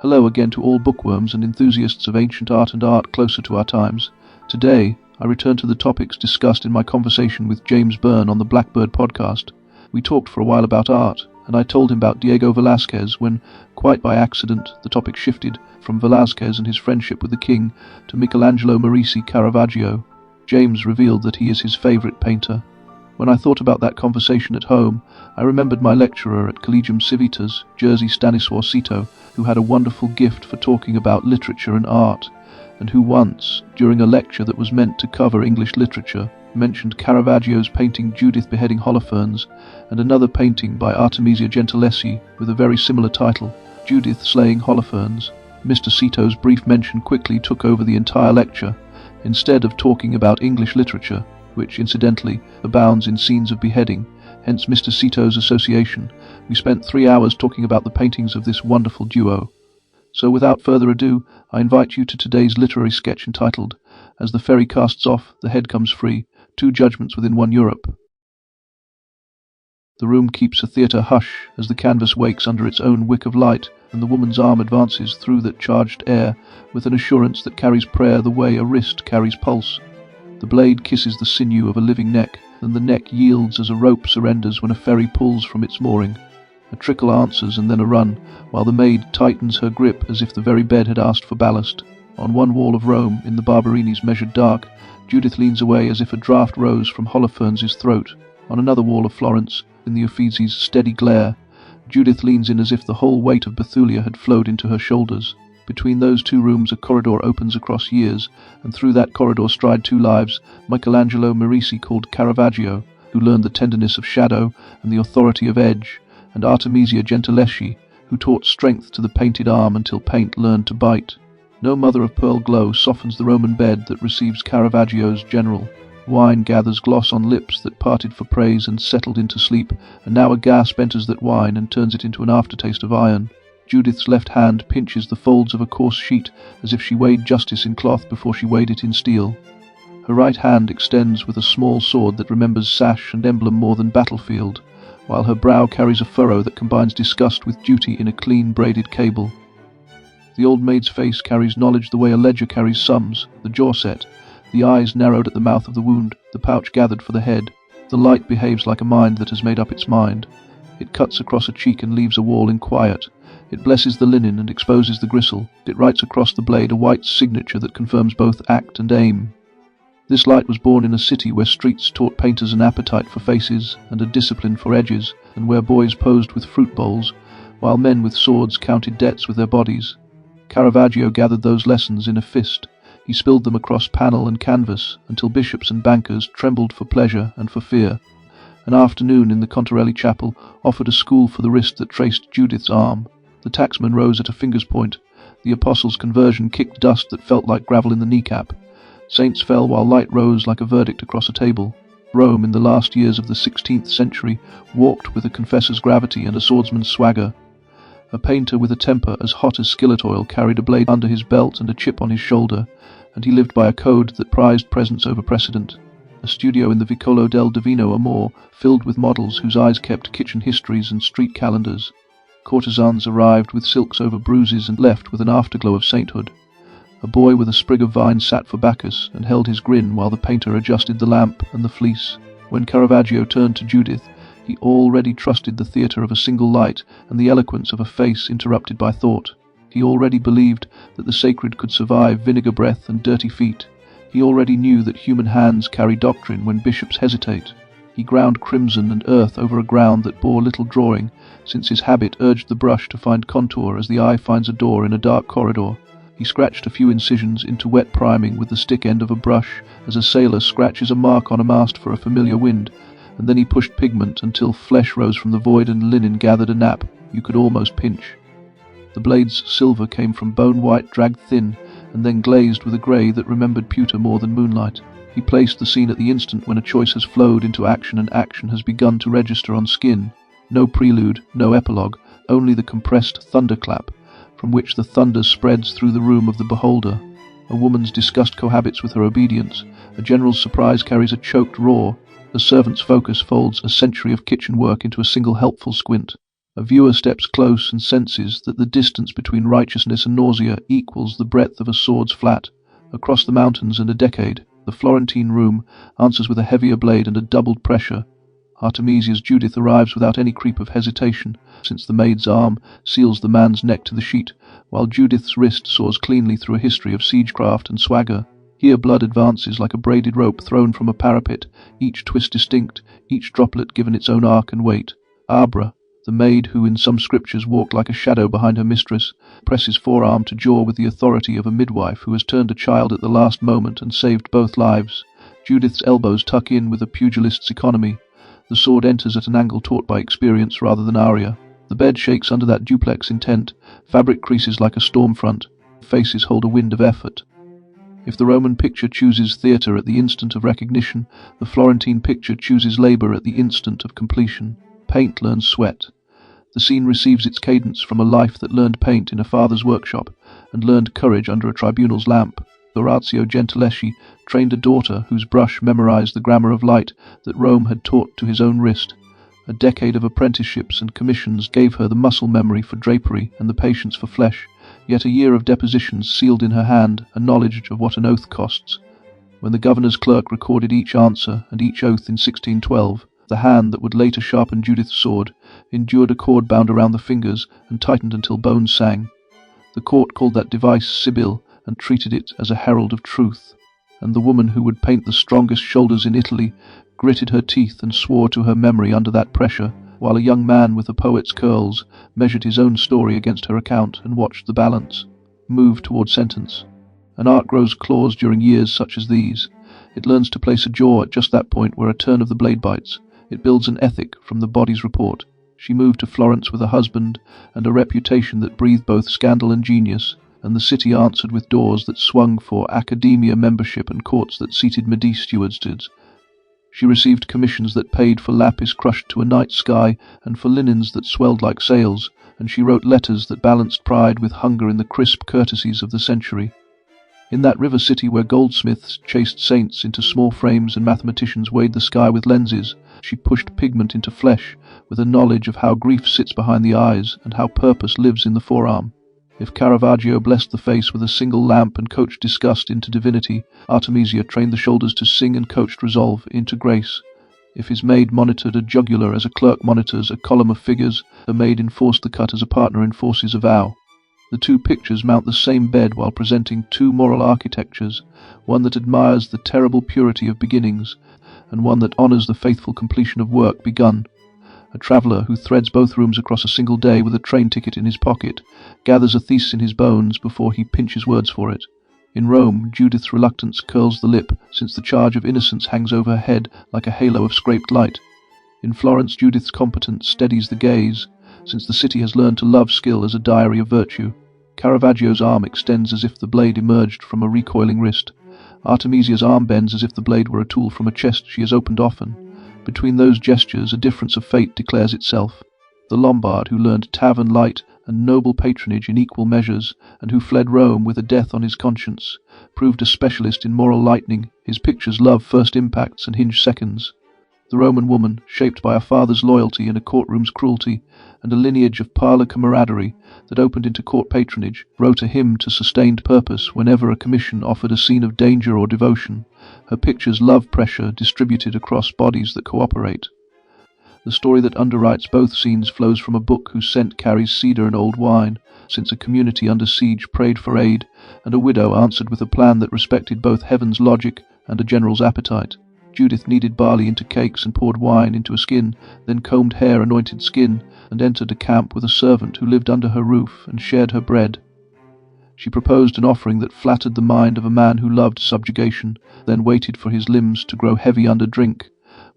Hello again to all bookworms and enthusiasts of ancient art and art closer to our times. Today, I return to the topics discussed in my conversation with James Byrne on the Blackbird podcast. We talked for a while about art, and I told him about Diego Velázquez when, quite by accident, the topic shifted from Velázquez and his friendship with the king to Michelangelo Merisi Caravaggio. James revealed that he is his favourite painter. When I thought about that conversation at home, I remembered my lecturer at Collegium Civitas, Jerzy Stanisław Cito, who had a wonderful gift for talking about literature and art, and who once, during a lecture that was meant to cover English literature, mentioned Caravaggio's painting Judith beheading Holofernes, and another painting by Artemisia Gentileschi with a very similar title, Judith slaying Holofernes. Mr. Cito's brief mention quickly took over the entire lecture. Instead of talking about English literature, which incidentally abounds in scenes of beheading, hence Mr. Cito's association, we spent 3 hours talking about the paintings of this wonderful duo. So without further ado, I invite you to today's literary sketch entitled, As the Ferry Casts Off, the Head Comes Free, Two Judgments Within One Europe. The room keeps a theatre hush as the canvas wakes under its own wick of light, and the woman's arm advances through that charged air with an assurance that carries prayer the way a wrist carries pulse. The blade kisses the sinew of a living neck, and the neck yields as a rope surrenders when a ferry pulls from its mooring. A trickle answers and then a run, while the maid tightens her grip as if the very bed had asked for ballast. On one wall of Rome, in the Barberini's measured dark, Judith leans away as if a draught rose from Holofernes' throat. On another wall of Florence, in the Uffizzi's steady glare, Judith leans in as if the whole weight of Bethulia had flowed into her shoulders. Between those two rooms a corridor opens across years, and through that corridor stride two lives, Michelangelo Merisi called Caravaggio, who learned the tenderness of shadow and the authority of edge, and Artemisia Gentileschi, who taught strength to the painted arm until paint learned to bite. No mother-of-pearl glow softens the Roman bed that receives Caravaggio's general. Wine gathers gloss on lips that parted for praise and settled into sleep, and now a gasp enters that wine and turns it into an aftertaste of iron. Judith's left hand pinches the folds of a coarse sheet as if she weighed justice in cloth before she weighed it in steel. Her right hand extends with a small sword that remembers sash and emblem more than battlefield, while her brow carries a furrow that combines disgust with duty in a clean braided cable. The old maid's face carries knowledge the way a ledger carries sums, the jaw set, the eyes narrowed at the mouth of the wound, the pouch gathered for the head. The light behaves like a mind that has made up its mind. It cuts across a cheek and leaves a wall in quiet. It blesses the linen and exposes the gristle. It writes across the blade a white signature that confirms both act and aim. This light was born in a city where streets taught painters an appetite for faces and a discipline for edges, and where boys posed with fruit bowls, while men with swords counted debts with their bodies. Caravaggio gathered those lessons in a fist. He spilled them across panel and canvas until bishops and bankers trembled for pleasure and for fear. An afternoon in the Contarelli chapel offered a school for the wrist that traced Judith's arm. The tacksman rose at a finger's point. The apostle's conversion kicked dust that felt like gravel in the kneecap. Saints fell while light rose like a verdict across a table. Rome, in the last years of the 16th century, walked with a confessor's gravity and a swordsman's swagger. A painter with a temper as hot as skillet oil carried a blade under his belt and a chip on his shoulder, and he lived by a code that prized presence over precedent. A studio in the Vicolo del Divino Amor filled with models whose eyes kept kitchen histories and street calendars. Courtesans arrived with silks over bruises and left with an afterglow of sainthood. A boy with a sprig of vine sat for Bacchus and held his grin while the painter adjusted the lamp and the fleece. When Caravaggio turned to Judith, he already trusted the theatre of a single light and the eloquence of a face interrupted by thought. He already believed that the sacred could survive vinegar breath and dirty feet. He already knew that human hands carry doctrine when bishops hesitate. He ground crimson and earth over a ground that bore little drawing, since his habit urged the brush to find contour as the eye finds a door in a dark corridor. He scratched a few incisions into wet priming with the stick end of a brush, as a sailor scratches a mark on a mast for a familiar wind, and then he pushed pigment until flesh rose from the void and linen gathered a nap you could almost pinch. The blade's silver came from bone-white dragged thin, and then glazed with a grey that remembered pewter more than moonlight. He placed the scene at the instant when a choice has flowed into action and action has begun to register on skin. No prelude, no epilogue, only the compressed thunderclap, from which the thunder spreads through the room of the beholder. A woman's disgust cohabits with her obedience. A general's surprise carries a choked roar. A servant's focus folds a century of kitchen work into a single helpful squint. A viewer steps close and senses that the distance between righteousness and nausea equals the breadth of a sword's flat. Across the mountains and a decade, the Florentine room answers with a heavier blade and a doubled pressure. Artemisia's Judith arrives without any creep of hesitation, since the maid's arm seals the man's neck to the sheet, while Judith's wrist soars cleanly through a history of siegecraft and swagger. Here blood advances like a braided rope thrown from a parapet, each twist distinct, each droplet given its own arc and weight. Abra, the maid who in some scriptures walked like a shadow behind her mistress, presses forearm to jaw with the authority of a midwife who has turned a child at the last moment and saved both lives. Judith's elbows tuck in with a pugilist's economy. The sword enters at an angle taught by experience rather than aria. The bed shakes under that duplex intent, fabric creases like a storm front, faces hold a wind of effort. If the Roman picture chooses theatre at the instant of recognition, the Florentine picture chooses labour at the instant of completion. Paint learns sweat. The scene receives its cadence from a life that learned paint in a father's workshop and learned courage under a tribunal's lamp. Orazio Gentileschi trained a daughter whose brush memorized the grammar of light that Rome had taught to his own wrist. A decade of apprenticeships and commissions gave her the muscle memory for drapery and the patience for flesh, yet a year of depositions sealed in her hand a knowledge of what an oath costs. When the governor's clerk recorded each answer and each oath in 1612, the hand that would later sharpen Judith's sword endured a cord bound around the fingers and tightened until bones sang. The court called that device Sibyl and treated it as a herald of truth, and the woman who would paint the strongest shoulders in Italy gritted her teeth and swore to her memory under that pressure, while a young man with a poet's curls measured his own story against her account and watched the balance move toward sentence. An art grows claws during years such as these. It learns to place a jaw at just that point where a turn of the blade bites. It builds an ethic from the body's report. She moved to Florence with a husband and a reputation that breathed both scandal and genius, and the city answered with doors that swung for academia membership and courts that seated Medici stewardesses. She received commissions that paid for lapis crushed to a night sky and for linens that swelled like sails, and she wrote letters that balanced pride with hunger in the crisp courtesies of the century. In that river city where goldsmiths chased saints into small frames and mathematicians weighed the sky with lenses, she pushed pigment into flesh with a knowledge of how grief sits behind the eyes and how purpose lives in the forearm. If Caravaggio blessed the face with a single lamp and coached disgust into divinity, Artemisia trained the shoulders to sing and coached resolve into grace. If his maid monitored a jugular as a clerk monitors a column of figures, her maid enforced the cut as a partner enforces a vow. The two pictures mount the same bed while presenting two moral architectures, one that admires the terrible purity of beginnings, and one that honors the faithful completion of work begun. A traveller who threads both rooms across a single day with a train ticket in his pocket gathers a thesis in his bones before he pinches words for it. In Rome, Judith's reluctance curls the lip, since the charge of innocence hangs over her head like a halo of scraped light. In Florence, Judith's competence steadies the gaze, since the city has learned to love skill as a diary of virtue. Caravaggio's arm extends as if the blade emerged from a recoiling wrist. Artemisia's arm bends as if the blade were a tool from a chest she has opened often. Between those gestures, a difference of fate declares itself. The Lombard, who learned tavern light and noble patronage in equal measures, and who fled Rome with a death on his conscience, proved a specialist in moral lightning. His pictures love first impacts and hinge seconds. The Roman woman, shaped by a father's loyalty and a courtroom's cruelty, and a lineage of parlour camaraderie that opened into court patronage, wrote a hymn to sustained purpose whenever a commission offered a scene of danger or devotion. Her pictures love pressure distributed across bodies that cooperate. The story that underwrites both scenes flows from a book whose scent carries cedar and old wine, since a community under siege prayed for aid, and a widow answered with a plan that respected both heaven's logic and a general's appetite. Judith kneaded barley into cakes and poured wine into a skin, then combed hair, anointed skin, and entered a camp with a servant who lived under her roof and shared her bread. She proposed an offering that flattered the mind of a man who loved subjugation, then waited for his limbs to grow heavy under drink.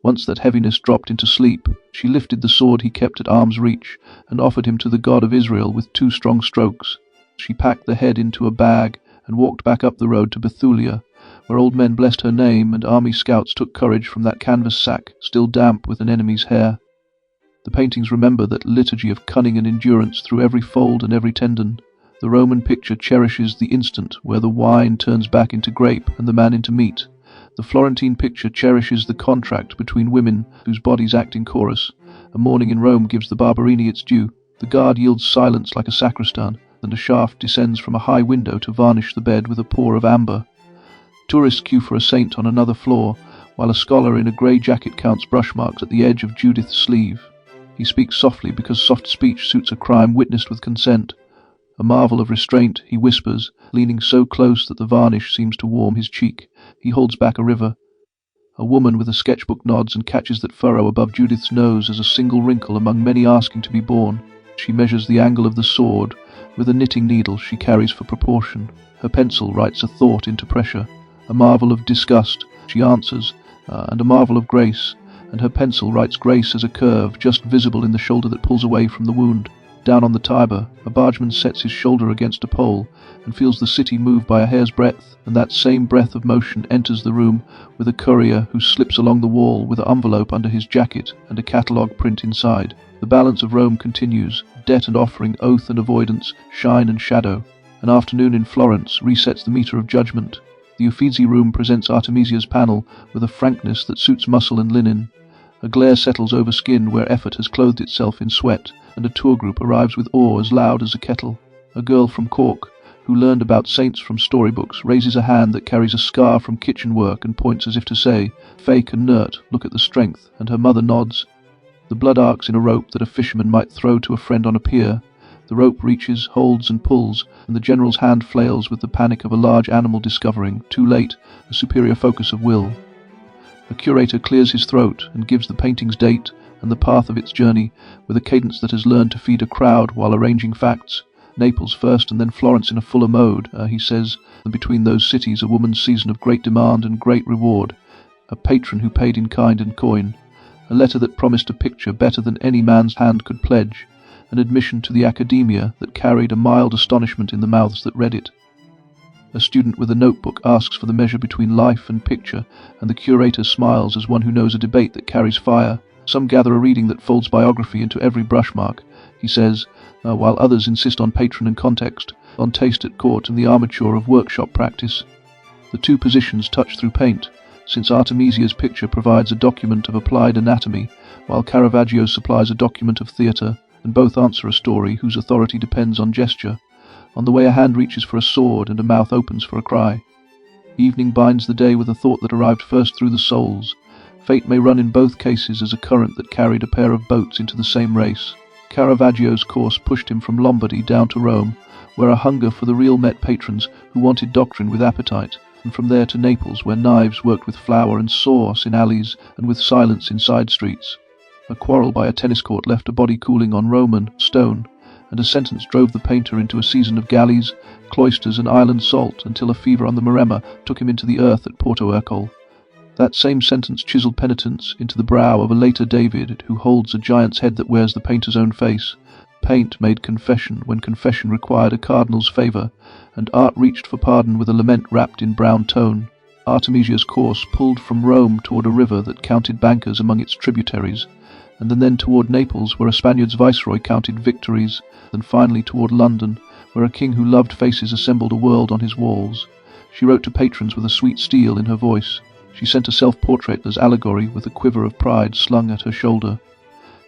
Once that heaviness dropped into sleep, she lifted the sword he kept at arm's reach and offered him to the God of Israel with 2 strong strokes. She packed the head into a bag and walked back up the road to Bethulia, where old men blessed her name and army scouts took courage from that canvas sack still damp with an enemy's hair. The paintings remember that liturgy of cunning and endurance through every fold and every tendon. The Roman picture cherishes the instant where the wine turns back into grape and the man into meat. The Florentine picture cherishes the contract between women whose bodies act in chorus. A morning in Rome gives the Barberini its due. The guard yields silence like a sacristan, and a shaft descends from a high window to varnish the bed with a pour of amber. Tourists queue for a saint on another floor, while a scholar in a grey jacket counts brush marks at the edge of Judith's sleeve. He speaks softly because soft speech suits a crime witnessed with consent. A marvel of restraint, he whispers, leaning so close that the varnish seems to warm his cheek. He holds back a river. A woman with a sketchbook nods and catches that furrow above Judith's nose as a single wrinkle among many asking to be born. She measures the angle of the sword with a knitting needle she carries for proportion. Her pencil writes a thought into pressure. A marvel of disgust, she answers, and a marvel of grace, and her pencil writes grace as a curve just visible in the shoulder that pulls away from the wound. Down on the Tiber, a bargeman sets his shoulder against a pole and feels the city move by a hair's breadth, and that same breath of motion enters the room with a courier who slips along the wall with an envelope under his jacket and a catalogue print inside. The balance of Rome continues, debt and offering, oath and avoidance, shine and shadow. An afternoon in Florence resets the meter of judgment. The Uffizi room presents Artemisia's panel with a frankness that suits muscle and linen. A glare settles over skin where effort has clothed itself in sweat, and a tour group arrives with oar as loud as a kettle. A girl from Cork, who learned about saints from storybooks, raises a hand that carries a scar from kitchen work and points as if to say, "Fake and nert, look at the strength," and her mother nods. The blood arcs in a rope that a fisherman might throw to a friend on a pier. The rope reaches, holds and pulls, and the general's hand flails with the panic of a large animal discovering, too late, a superior focus of will. A curator clears his throat and gives the painting's date and the path of its journey with a cadence that has learned to feed a crowd while arranging facts. Naples first and then Florence in a fuller mode, he says, and between those cities a woman's season of great demand and great reward. A patron who paid in kind and coin. A letter that promised a picture better than any man's hand could pledge. An admission to the academia that carried a mild astonishment in the mouths that read it. A student with a notebook asks for the measure between life and picture, and the curator smiles as one who knows a debate that carries fire. Some gather a reading that folds biography into every brushmark, he says, while others insist on patron and context, on taste at court and the armature of workshop practice. The two positions touch through paint, since Artemisia's picture provides a document of applied anatomy, while Caravaggio supplies a document of theatre, and both answer a story whose authority depends on gesture, on the way a hand reaches for a sword and a mouth opens for a cry. Evening binds the day with a thought that arrived first through the souls. Fate may run in both cases as a current that carried a pair of boats into the same race. Caravaggio's course pushed him from Lombardy down to Rome, where a hunger for the real met patrons who wanted doctrine with appetite, and from there to Naples, where knives worked with flour and sauce in alleys and with silence in side streets. A quarrel by a tennis court left a body cooling on Roman stone, and a sentence drove the painter into a season of galleys, cloisters and island salt until a fever on the Maremma took him into the earth at Porto Ercole. That same sentence chiseled penitence into the brow of a later David who holds a giant's head that wears the painter's own face. Paint made confession when confession required a cardinal's favour, and art reached for pardon with a lament wrapped in brown tone. Artemisia's course pulled from Rome toward a river that counted bankers among its tributaries, and then toward Naples, where a Spaniard's viceroy counted victories, and finally toward London, where a king who loved faces assembled a world on his walls. She wrote to patrons with a sweet steel in her voice. She sent a self-portrait as allegory with a quiver of pride slung at her shoulder.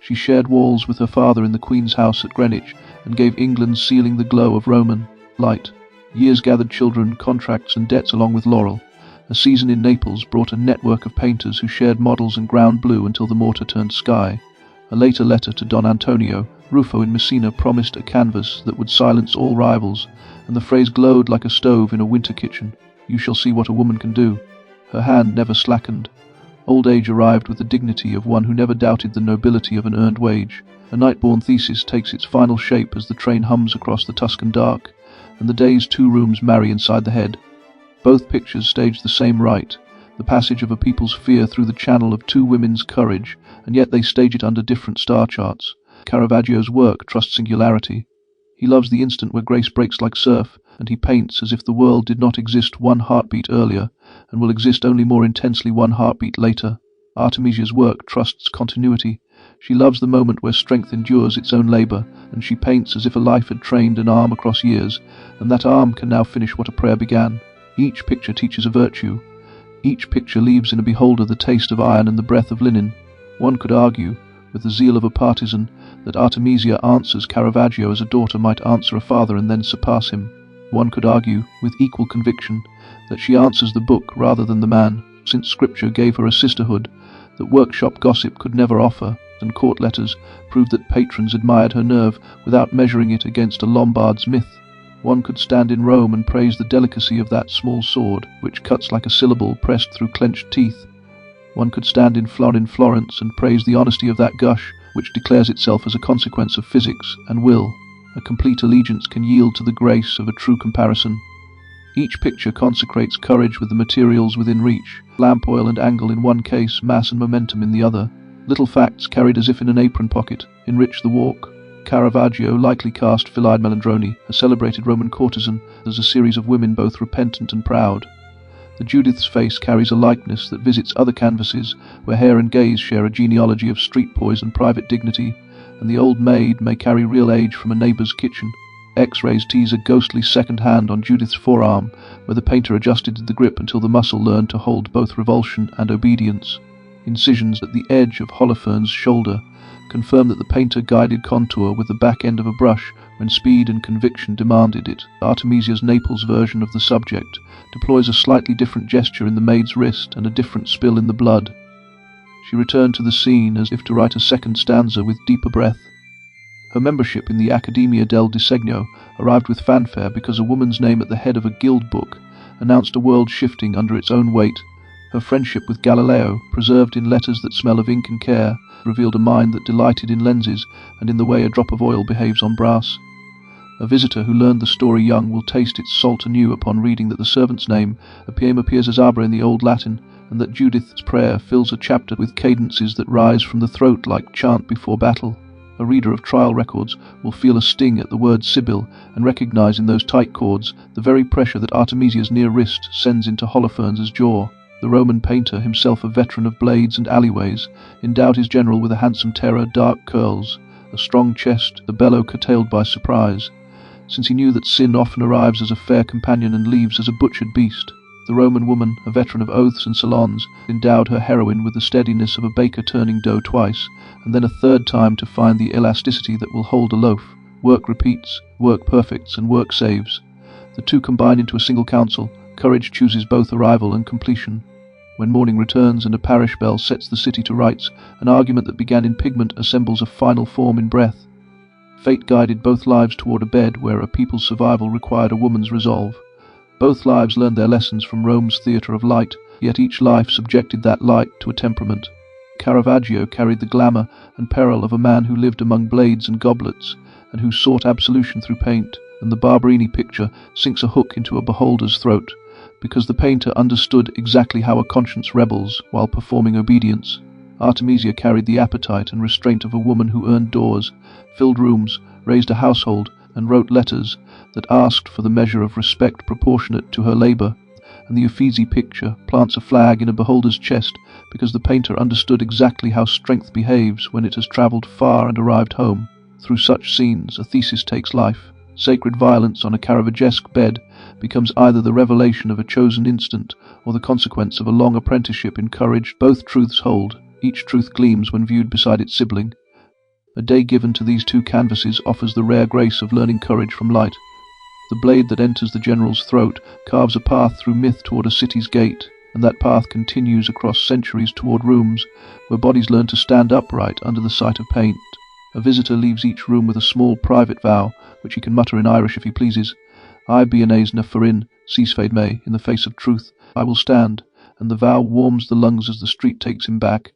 She shared walls with her father in the Queen's house at Greenwich, and gave England's ceiling the glow of Roman light. Years gathered children, contracts and debts along with laurel. A season in Naples brought a network of painters who shared models and ground blue until the mortar turned sky. A later letter to Don Antonio, Ruffo in Messina promised a canvas that would silence all rivals, and the phrase glowed like a stove in a winter kitchen. You shall see what a woman can do. Her hand never slackened. Old age arrived with the dignity of one who never doubted the nobility of an earned wage. A night-born thesis takes its final shape as the train hums across the Tuscan dark, and the day's two rooms marry inside the head. Both pictures stage the same rite, the passage of a people's fear through the channel of two women's courage, and yet they stage it under different star charts. Caravaggio's work trusts singularity. He loves the instant where grace breaks like surf, and he paints as if the world did not exist one heartbeat earlier, and will exist only more intensely one heartbeat later. Artemisia's work trusts continuity. She loves the moment where strength endures its own labour, and she paints as if a life had trained an arm across years, and that arm can now finish what a prayer began. Each picture teaches a virtue. Each picture leaves in a beholder the taste of iron and the breath of linen. One could argue, with the zeal of a partisan, that Artemisia answers Caravaggio as a daughter might answer a father and then surpass him. One could argue, with equal conviction, that she answers the book rather than the man, since Scripture gave her a sisterhood that workshop gossip could never offer, and court letters proved that patrons admired her nerve without measuring it against a Lombard's myth. One could stand in Rome and praise the delicacy of that small sword, which cuts like a syllable pressed through clenched teeth. One could stand in Florence and praise the honesty of that gush, which declares itself as a consequence of physics and will. A complete allegiance can yield to the grace of a true comparison. Each picture consecrates courage with the materials within reach, lamp oil and angle in one case, mass and momentum in the other. Little facts carried as if in an apron pocket enrich the walk. Caravaggio likely cast Philide Melandroni, a celebrated Roman courtesan, as a series of women both repentant and proud. The Judith's face carries a likeness that visits other canvases, where hair and gaze share a genealogy of street poise and private dignity, and the old maid may carry real age from a neighbour's kitchen. X-rays tease a ghostly second hand on Judith's forearm, where the painter adjusted the grip until the muscle learned to hold both revulsion and obedience. Incisions at the edge of Holofernes' shoulder confirm that the painter guided contour with the back end of a brush when speed and conviction demanded it. Artemisia's Naples version of the subject deploys a slightly different gesture in the maid's wrist and a different spill in the blood. She returned to the scene as if to write a second stanza with deeper breath. Her membership in the Accademia del Disegno arrived with fanfare because a woman's name at the head of a guild book announced a world shifting under its own weight. Her friendship with Galileo, preserved in letters that smell of ink and care, revealed a mind that delighted in lenses and in the way a drop of oil behaves on brass. A visitor who learned the story young will taste its salt anew upon reading that the servant's name appears as Abra in the Old Latin, and that Judith's prayer fills a chapter with cadences that rise from the throat like chant before battle. A reader of trial records will feel a sting at the word Sibyl and recognize in those tight chords the very pressure that Artemisia's near wrist sends into Holofernes' jaw. The Roman painter, himself a veteran of blades and alleyways, endowed his general with a handsome terror, dark curls, a strong chest, the bellow curtailed by surprise, since he knew that sin often arrives as a fair companion and leaves as a butchered beast. The Roman woman, a veteran of oaths and salons, endowed her heroine with the steadiness of a baker turning dough twice, and then a third time to find the elasticity that will hold a loaf. Work repeats, work perfects, and work saves. The two combine into a single counsel. Courage chooses both arrival and completion. When morning returns and a parish bell sets the city to rights, an argument that began in pigment assembles a final form in breath. Fate guided both lives toward a bed where a people's survival required a woman's resolve. Both lives learned their lessons from Rome's theatre of light, yet each life subjected that light to a temperament. Caravaggio carried the glamour and peril of a man who lived among blades and goblets, and who sought absolution through paint, and the Barberini picture sinks a hook into a beholder's throat, because the painter understood exactly how a conscience rebels while performing obedience. Artemisia carried the appetite and restraint of a woman who earned doors, filled rooms, raised a household, and wrote letters that asked for the measure of respect proportionate to her labor, and the Uffizi picture plants a flag in a beholder's chest because the painter understood exactly how strength behaves when it has traveled far and arrived home. Through such scenes a thesis takes life. Sacred violence on a Caravaggesque bed becomes either the revelation of a chosen instant or the consequence of a long apprenticeship in courage. Both truths hold. Each truth gleams when viewed beside its sibling. A day given to these two canvases offers the rare grace of learning courage from light. The blade that enters the general's throat carves a path through myth toward a city's gate, and that path continues across centuries toward rooms where bodies learn to stand upright under the sight of paint. A visitor leaves each room with a small private vow, which he can mutter in Irish if he pleases. I Bearnaise na Farin, Ceasefade May, in the face of truth, I will stand, and the vow warms the lungs as the street takes him back.